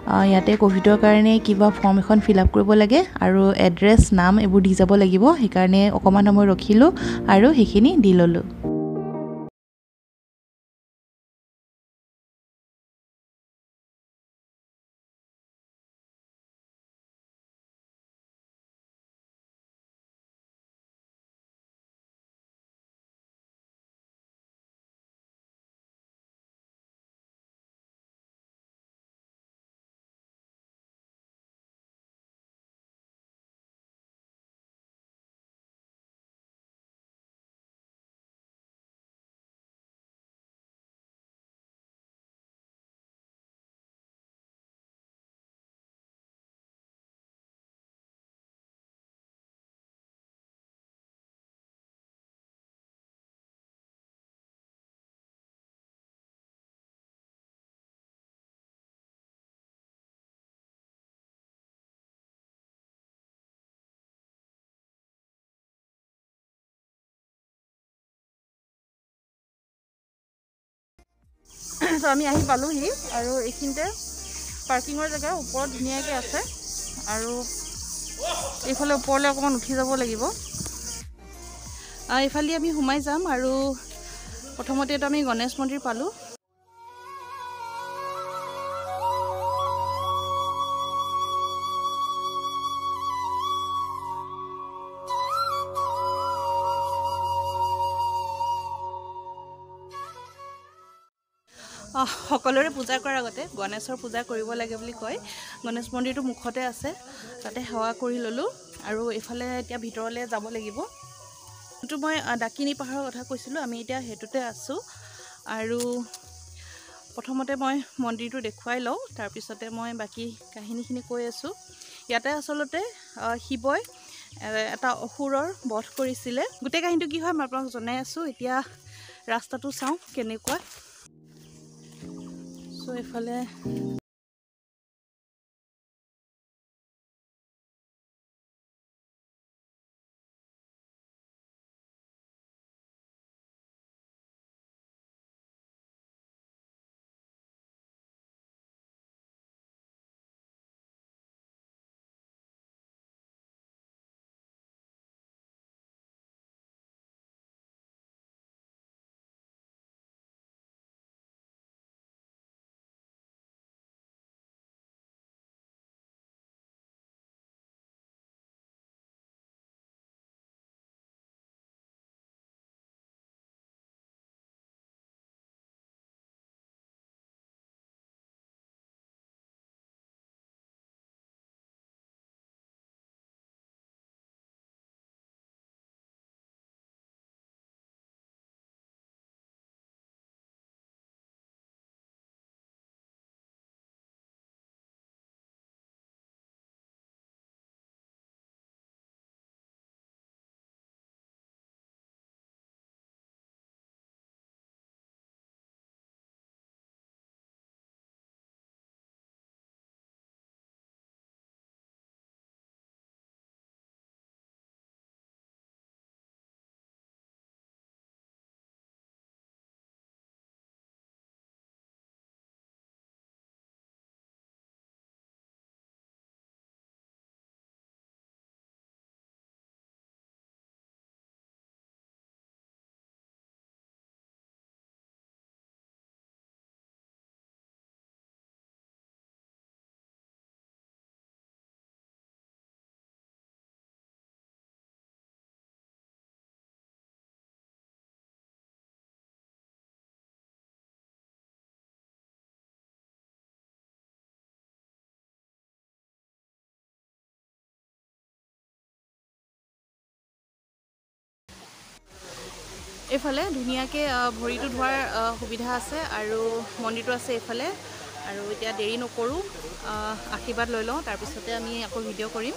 ইয়াতে ক'ভিডৰ কাৰণে কিবা ফৰ্ম এখন ফিল আপ কৰিব লাগে আৰু এড্ৰেছ নাম এইবোৰ দি যাব লাগিব সেইকাৰণে অকণমান সময় ৰখিলোঁ আৰু সেইখিনি দি ল'লোঁ তো আমি আহি পালোহি আৰু এইখিনিতে পাৰ্কিঙৰ জেগা ওপৰত ধুনীয়াকৈ আছে আৰু এইফালে ওপৰলৈ অকণমান উঠি যাব লাগিব এইফালে আমি সোমাই যাম আৰু প্ৰথমতেতো আমি গণেশ মন্দিৰ পালোঁ সকলোৰে পূজা কৰাৰ আগতে গণেশৰ পূজা কৰিব লাগে বুলি কয় গণেশ মন্দিৰটো মুখতে আছে তাতে সেৱা কৰি ল'লোঁ আৰু এইফালে এতিয়া ভিতৰলৈ যাব লাগিব যোনটো মই ডাকিনী পাহাৰৰ কথা কৈছিলোঁ আমি এতিয়া সেইটোতে আছোঁ আৰু প্ৰথমতে মই মন্দিৰটো দেখুৱাই লওঁ তাৰপিছতে মই বাকী কাহিনীখিনি কৈ আছোঁ ইয়াতে আচলতে শিৱই এটা অসুৰৰ বধ কৰিছিলে গোটেই কাহিনীটো কি হয় মই আপোনাক জনাই আছোঁ এতিয়া ৰাস্তাটো চাওঁ কেনেকুৱা চ' এইফালে এইফালে ধুনীয়াকৈ ভৰিটো ধোৱাৰ সুবিধা আছে আৰু মন্দিৰটো আছে এইফালে আৰু এতিয়া দেৰি নকৰোঁ আশীৰ্বাদ লৈ লওঁ তাৰপিছতে আমি আকৌ ভিডিঅ' কৰিম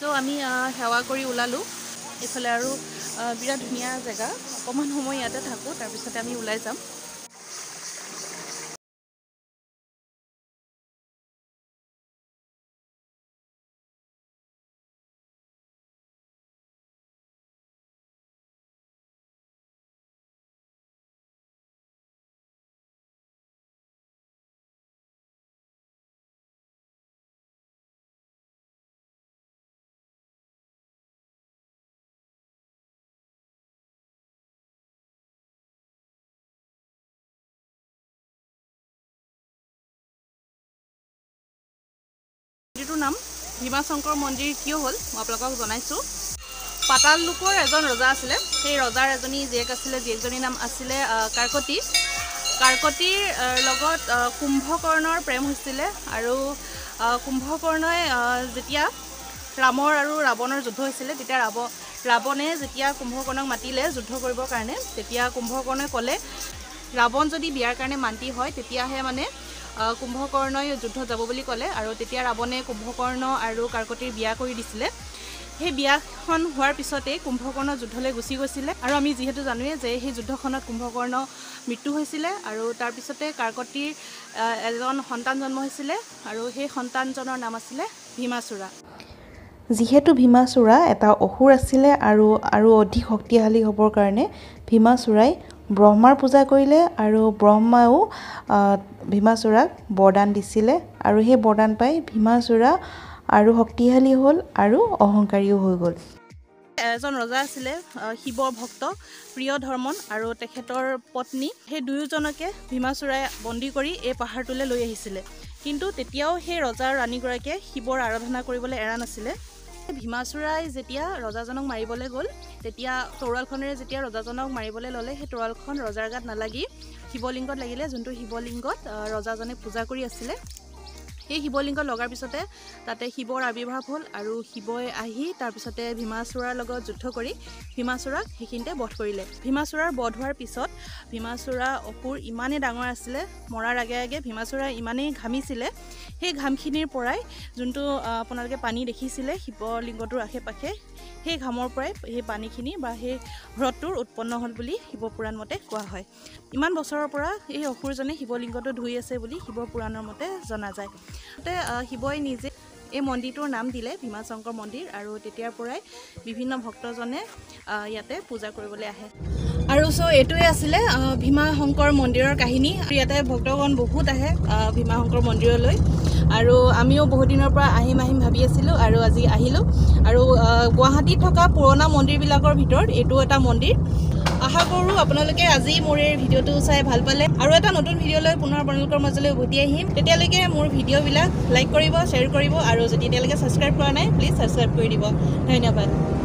চ' আমি সেৱা কৰি ওলালোঁ এইফালে আৰু বিৰাট ধুনীয়া জেগা অকণমান সময় ইয়াতে থাকোঁ তাৰপিছতে আমি ওলাই যাম মন্দিৰটোৰ নাম ভীমাশংকৰ মন্দিৰ কিয় হ'ল মই আপোনালোকক জনাইছোঁ পাতাল লোকৰ এজন ৰজা আছিলে সেই ৰজাৰ এজনী জীয়েক আছিলে জীয়েকজনীৰ নাম আছিলে কাৰ্কতি কাৰ্কতিৰ লগত কুম্ভকৰ্ণৰ প্ৰেম হৈছিলে আৰু কুম্ভকৰ্ণই যেতিয়া ৰামৰ আৰু ৰাৱণৰ যুদ্ধ হৈছিলে তেতিয়া ৰাৱণে যেতিয়া কুম্ভকৰ্ণক মাতিলে যুদ্ধ কৰিবৰ কাৰণে তেতিয়া কুম্ভকৰ্ণই ক'লে ৰাৱণ যদি বিয়াৰ কাৰণে মান্তি হয় তেতিয়াহে মানে কুম্ভকৰ্ণই যুদ্ধত যাব বুলি ক'লে আৰু তেতিয়া ৰাৱণে কুম্ভকৰ্ণ আৰু কাৰ্কতিৰ বিয়া কৰি দিছিলে সেই বিয়াখন হোৱাৰ পিছতেই কুম্ভকৰ্ণ যুদ্ধলৈ গুচি গৈছিলে আৰু আমি যিহেতু জানোৱেই যে সেই যুদ্ধখনত কুম্ভকৰ্ণ মৃত্যু হৈছিলে আৰু তাৰপিছতে কাৰ্কতিৰ এজন সন্তান জন্ম হৈছিলে আৰু সেই সন্তানজনৰ নাম আছিলে ভীমাসুৰা যিহেতু ভীমাসুৰা এটা অসুৰ আছিলে আৰু অধিক শক্তিশালী হ'বৰ কাৰণে ভীমাসুৰাই ব্ৰহ্মাৰ পূজা কৰিলে আৰু ব্ৰহ্মাও ভীমাসুৰাক বৰদান দিছিলে আৰু সেই বৰদান পাই ভীমাসুৰা আৰু শক্তিশালী হ'ল আৰু অহংকাৰীও হৈ গ'ল এজন ৰজা আছিলে শিৱৰ ভক্ত প্ৰিয় ধৰ্মন আৰু তেখেতৰ পত্নী সেই দুয়োজনকে ভীমাসুৰাই বন্দী কৰি এই পাহাৰটোলৈ লৈ আহিছিলে কিন্তু তেতিয়াও সেই ৰজা আৰু ৰাণীগৰাকীয়ে শিৱৰ আৰাধনা কৰিবলৈ এৰা নাছিলে ভীমাসুৰাই যেতিয়া ৰজাজনক মাৰিবলৈ গ'ল তেতিয়া তৰোৱালখনেৰে যেতিয়া ৰজাজনক মাৰিবলৈ ল'লে সেই তৰোৱালখন ৰজাৰ গাত নালাগি শিৱলিংগত লাগিলে যোনটো শিৱলিংগত ৰজাজনে পূজা কৰি আছিলে সেই শিৱলিংগত লগাৰ পিছতে তাতে শিৱৰ আৱিৰ্ভাৱ হ'ল আৰু শিৱই আহি তাৰপিছতে ভীমাসুৰাৰ লগত যুদ্ধ কৰি ভীমাসুৰাক সেইখিনিতে বধ কৰিলে ভীমাসুৰাৰ বধ হোৱাৰ পিছত ভীমাসুৰা অসুৰ ইমানেই ডাঙৰ আছিলে মৰাৰ আগে আগে ভীমাসুৰা ইমানেই ঘামিছিলে সেই ঘামখিনিৰ পৰাই যোনটো আপোনালোকে পানী দেখিছিলে শিৱলিংগটোৰ আশে পাশে সেই ঘামৰ পৰাই সেই পানীখিনি বা সেই হ্ৰদটোৰ উৎপন্ন হ'ল বুলি শিৱপুৰাণ মতে কোৱা হয় ইমান বছৰৰ পৰা এই অসুৰজনে শিৱলিংগটো ধুই আছে বুলি শিৱপুৰাণৰ মতে জনা যায় শিৱই নিজে এই মন্দিৰটোৰ নাম দিলে ভীমাশংকৰ মন্দিৰ আৰু তেতিয়াৰ পৰাই বিভিন্ন ভক্তজনে ইয়াতে পূজা কৰিবলৈ আহে আৰু এইটোৱে আছিলে ভীমাশংকৰ মন্দিৰৰ কাহিনী ইয়াতে ভক্তগণ বহুত আহে ভীমাশংকৰ মন্দিৰলৈ আৰু আমিও বহুত দিনৰ পৰা আহিম ভাবি আছিলোঁ আৰু আজি আহিলোঁ আৰু গুৱাহাটীত থকা পুৰণা মন্দিৰবিলাকৰ ভিতৰত এইটো এটা মন্দিৰ আশা কৰোঁ আপোনালোকে আজি মোৰ এই ভিডিঅ'টো চাই ভাল পালে আৰু এটা নতুন ভিডিঅ'লৈ পুনৰ আপোনালোকৰ মাজলৈ উভতি আহিম তেতিয়ালৈকে মোৰ ভিডিঅ'বিলাক লাইক কৰিব শ্বেয়াৰ কৰিব আৰু যদি এতিয়ালৈকে ছাবস্ক্ৰাইব কৰা নাই প্লিজ ছাবস্ক্ৰাইব কৰি দিব ধন্যবাদ